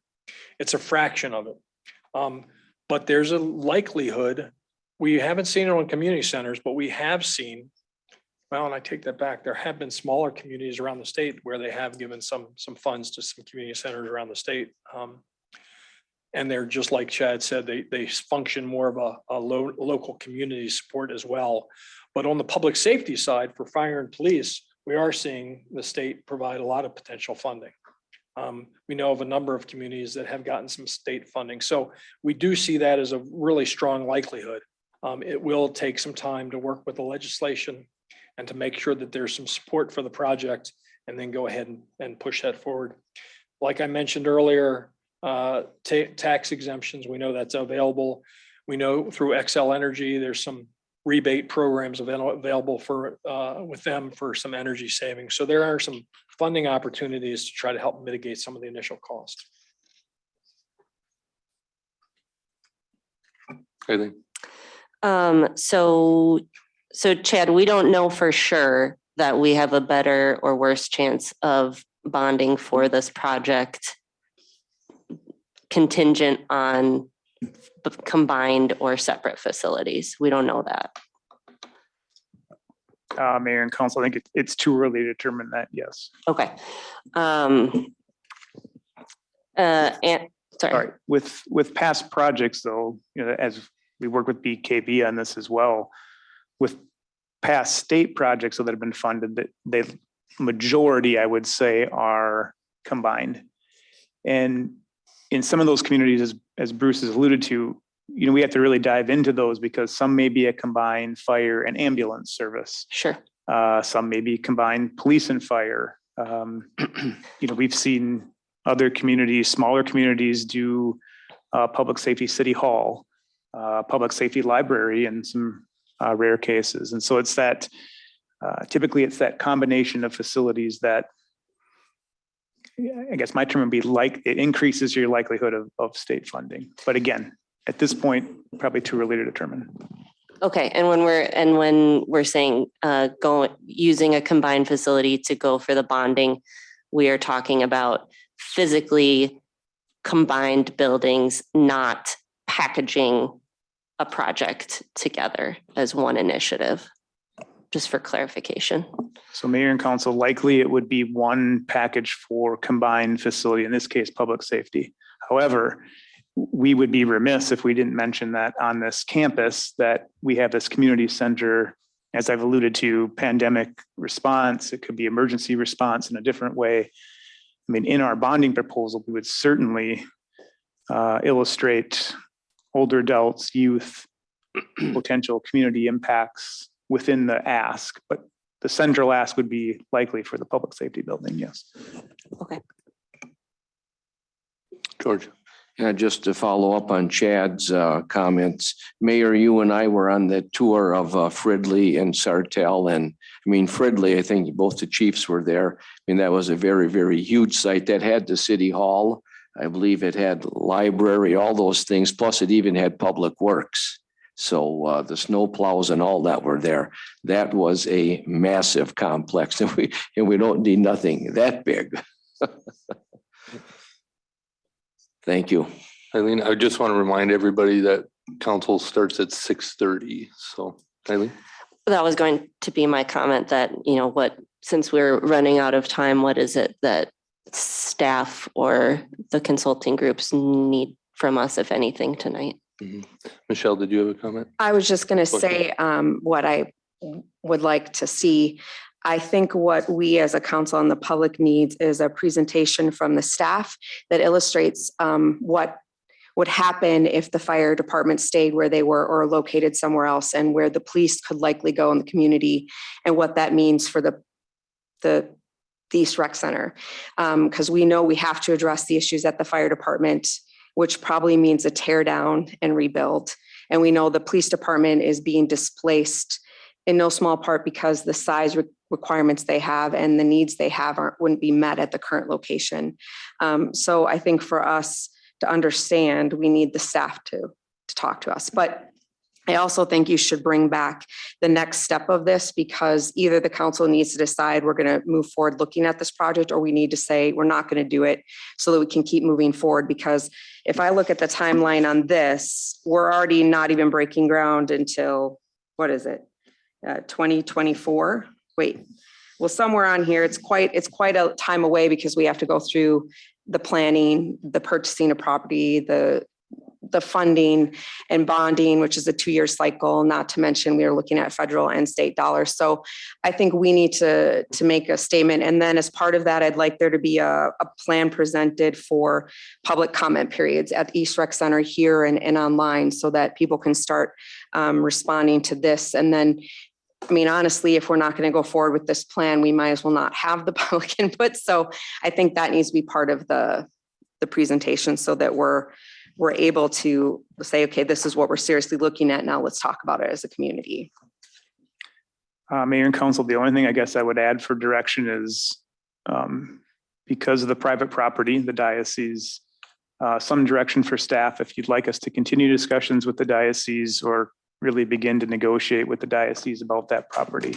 It's a fraction of it. But there's a likelihood, we haven't seen it on community centers, but we have seen, well, and I take that back, there have been smaller communities around the state where they have given some funds to some community centers around the state. And they're just like Chad said, they function more of a local community support as well. But on the public safety side for fire and police, we are seeing the state provide a lot of potential funding. We know of a number of communities that have gotten some state funding. So we do see that as a really strong likelihood. It will take some time to work with the legislation and to make sure that there's some support for the project and then go ahead and push that forward. Like I mentioned earlier, tax exemptions, we know that's available. We know through Xcel Energy, there's some rebate programs available for with them for some energy savings. So there are some funding opportunities to try to help mitigate some of the initial cost. I think. So Chad, we don't know for sure that we have a better or worse chance of bonding for this project contingent on combined or separate facilities. We don't know that. Mayor and Council, I think it's too early to determine that, yes. Okay. And Sorry, with past projects though, as we work with BKV on this as well, with past state projects that have been funded, that the majority, I would say, are combined. And in some of those communities, as Bruce has alluded to, we have to really dive into those because some may be a combined fire and ambulance service. Sure. Some may be combined police and fire. We've seen other communities, smaller communities, do public safety city hall, public safety library in some rare cases. And so it's that, typically it's that combination of facilities that, I guess my term would be it increases your likelihood of state funding. But again, at this point, probably too early to determine. Okay, and when we're saying using a combined facility to go for the bonding, we are talking about physically combined buildings, not packaging a project together as one initiative, just for clarification. So Mayor and Council, likely it would be one package for combined facility, in this case, public safety. However, we would be remiss if we didn't mention that on this campus that we have this community center, as I've alluded to, pandemic response. It could be emergency response in a different way. I mean, in our bonding proposal, we would certainly illustrate older adults, youth, potential community impacts within the ask, but the central ask would be likely for the public safety building, yes. Okay. George. Yeah, just to follow up on Chad's comments, Mayor, you and I were on the tour of Fridley and Sartell, and I mean, Fridley, I think both the chiefs were there. I mean, that was a very, very huge site that had the city hall. I believe it had library, all those things, plus it even had public works. So the snow plows and all that were there. That was a massive complex, and we don't need nothing that big. Thank you. Eileen, I just want to remind everybody that council starts at 6:30. So Eileen. That was going to be my comment that, since we're running out of time, what is it that staff or the consulting groups need from us, if anything, tonight? Mm-hmm. Michelle, did you have a comment? I was just going to say what I would like to see. I think what we as a council and the public needs is a presentation from the staff that illustrates what would happen if the fire department stayed where they were or located somewhere else, and where the police could likely go in the community, and what that means for the East Rec Center. Because we know we have to address the issues at the fire department, which probably means a tear down and rebuild. And we know the police department is being displaced in no small part because the size requirements they have and the needs they have wouldn't be met at the current location. So I think for us to understand, we need the staff to talk to us. But I also think you should bring back the next step of this, because either the council needs to decide we're going to move forward looking at this project, or we need to say we're not going to do it so that we can keep moving forward. Because if I look at the timeline on this, we're already not even breaking ground until, what is it? 2024. Wait, well, somewhere on here, it's quite a time away, because we have to go through the planning, the purchasing of property, the funding and bonding, which is a 2-year cycle, not to mention we are looking at federal and state dollars. So I think we need to make a statement. And then as part of that, I'd like there to be a plan presented for public comment periods at the East Rec Center here and online, so that people can start responding to this. And then, I mean, honestly, if we're not going to go forward with this plan, we might as well not have the public input. So I think that needs to be part of the presentation, so that we're able to say, okay, this is what we're seriously looking at. Now let's talk about it as a community. Mayor and Council, the only thing I guess I would add for direction is because of the private property, the diocese, some direction for staff, if you'd like us to continue discussions with the diocese or really begin to negotiate with the diocese about that property.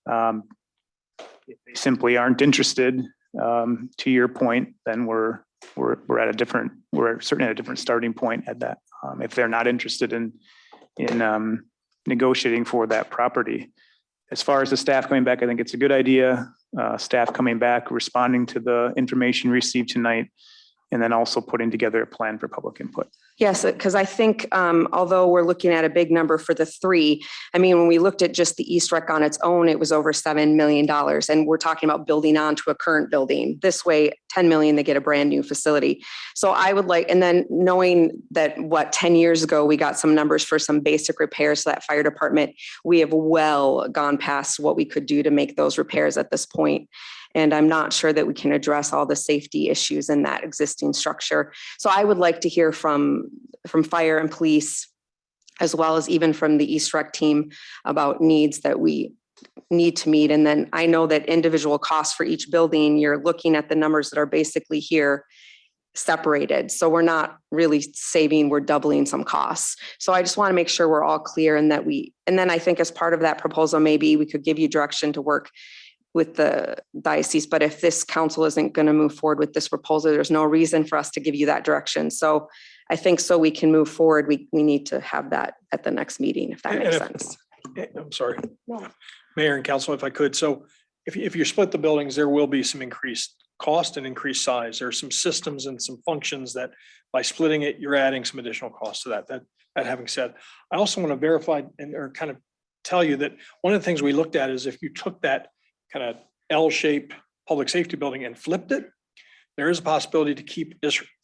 If they simply aren't interested, to your point, then we're certainly at a different starting point at that. If they're not interested in negotiating for that property. As far as the staff coming back, I think it's a good idea. Staff coming back, responding to the information received tonight, and then also putting together a plan for public input. Yes, because I think although we're looking at a big number for the three, I mean, when we looked at just the East Rec on its own, it was over $7 million. And we're talking about building onto a current building. This way, 10 million, they get a brand new facility. So I would like, and then knowing that 10 years ago, we got some numbers for some basic repairs to that fire department, we have well gone past what we could do to make those repairs at this point. And I'm not sure that we can address all the safety issues in that existing structure. So I would like to hear from fire and police, as well as even from the East Rec team, about needs that we need to meet. And then I know that individual costs for each building, you're looking at the numbers that are basically here separated. So we're not really saving, we're doubling some costs. So I just want to make sure we're all clear and that and then I think as part of that proposal, maybe we could give you direction to work with the diocese. But if this council isn't going to move forward with this proposal, there's no reason for us to give you that direction. So I think so we can move forward, we need to have that at the next meeting, if that makes sense. I'm sorry, No. Mayor and council, if I could. So if you split the buildings, there will be some increased cost and increased size. There are some systems and some functions that by splitting it, you're adding some additional cost to that. That having said, I also want to verify or kind of tell you that one of the things we looked at is if you took that kind of L-shaped public safety building and flipped it, there is a possibility to keep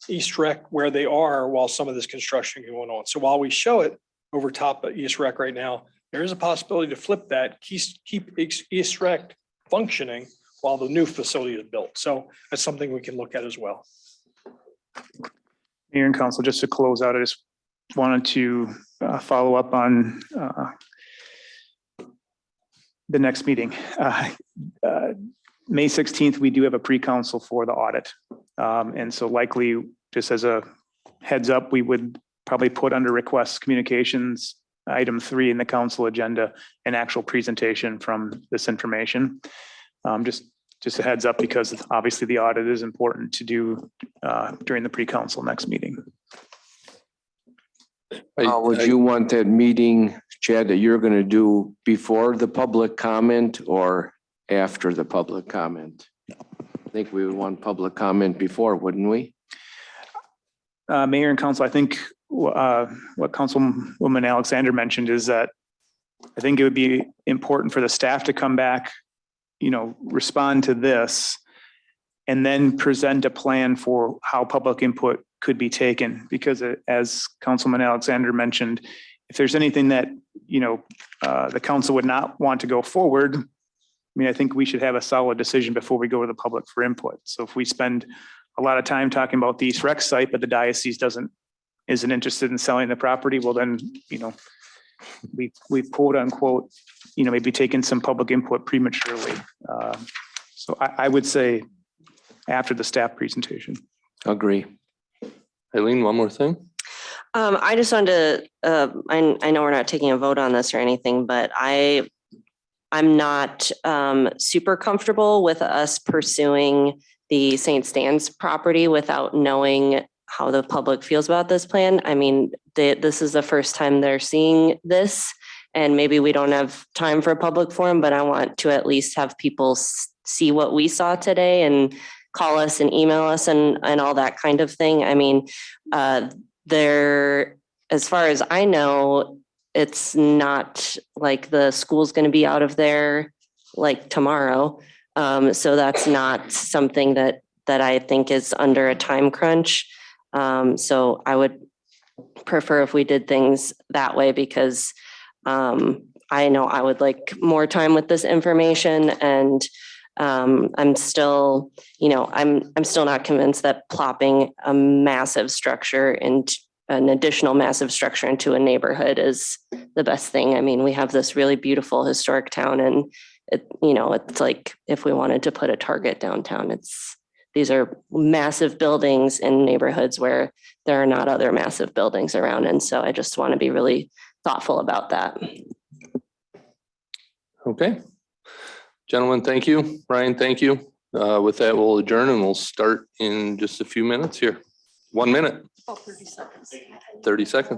East Rec where they are while some of this construction going on. So while we show it over top of East Rec right now, there is a possibility to flip that, keep East Rec functioning while the new facility is built. So that's something we can look at as well. Mayor and council, just to close out, I just wanted to follow up on the next meeting. May 16th, we do have a pre-council for the audit. And so likely, just as a heads up, we would probably put under requests communications, item 3 in the council agenda, an actual presentation from this information. Just a heads up, because obviously the audit is important to do during the pre-council next meeting. Would you want that meeting, Chad, that you're going to do before the public comment or after the public comment? I think we would want public comment before, wouldn't we? Mayor and council, I think what Councilwoman Alexander mentioned is that I think it would be important for the staff to come back, respond to this, and then present a plan for how public input could be taken. Because as Councilman Alexander mentioned, if there's anything that, the council would not want to go forward, I think we should have a solid decision before we go to the public for input. So if we spend a lot of time talking about the East Rec site, but the diocese isn't interested in selling the property, well then, we quote unquote, maybe taking some public input prematurely. So I would say after the staff presentation. Agree. Eileen, one more thing. I just wanted to, I know we're not taking a vote on this or anything, but I'm not super comfortable with us pursuing the St. Stan's property without knowing how the public feels about this plan. I mean, this is the first time they're seeing this, and maybe we don't have time for a public forum, but I want to at least have people see what we saw today and call us and email us and all that kind of thing. I mean, as far as I know, it's not like the school's going to be out of there like tomorrow. So that's not something that I think is under a time crunch. So I would prefer if we did things that way, because I know I would like more time with this information, and I'm still not convinced that plopping a massive structure into an additional massive structure into a neighborhood is the best thing. I mean, we have this really beautiful historic town, and it's like if we wanted to put a Target downtown, these are massive buildings in neighborhoods where there are not other massive buildings around. And so I just want to be really thoughtful about that. Okay. Gentlemen, thank you. Brian, thank you. With that, we'll adjourn and we'll start in just a few minutes here. 1 minute. 30 seconds. 30 seconds.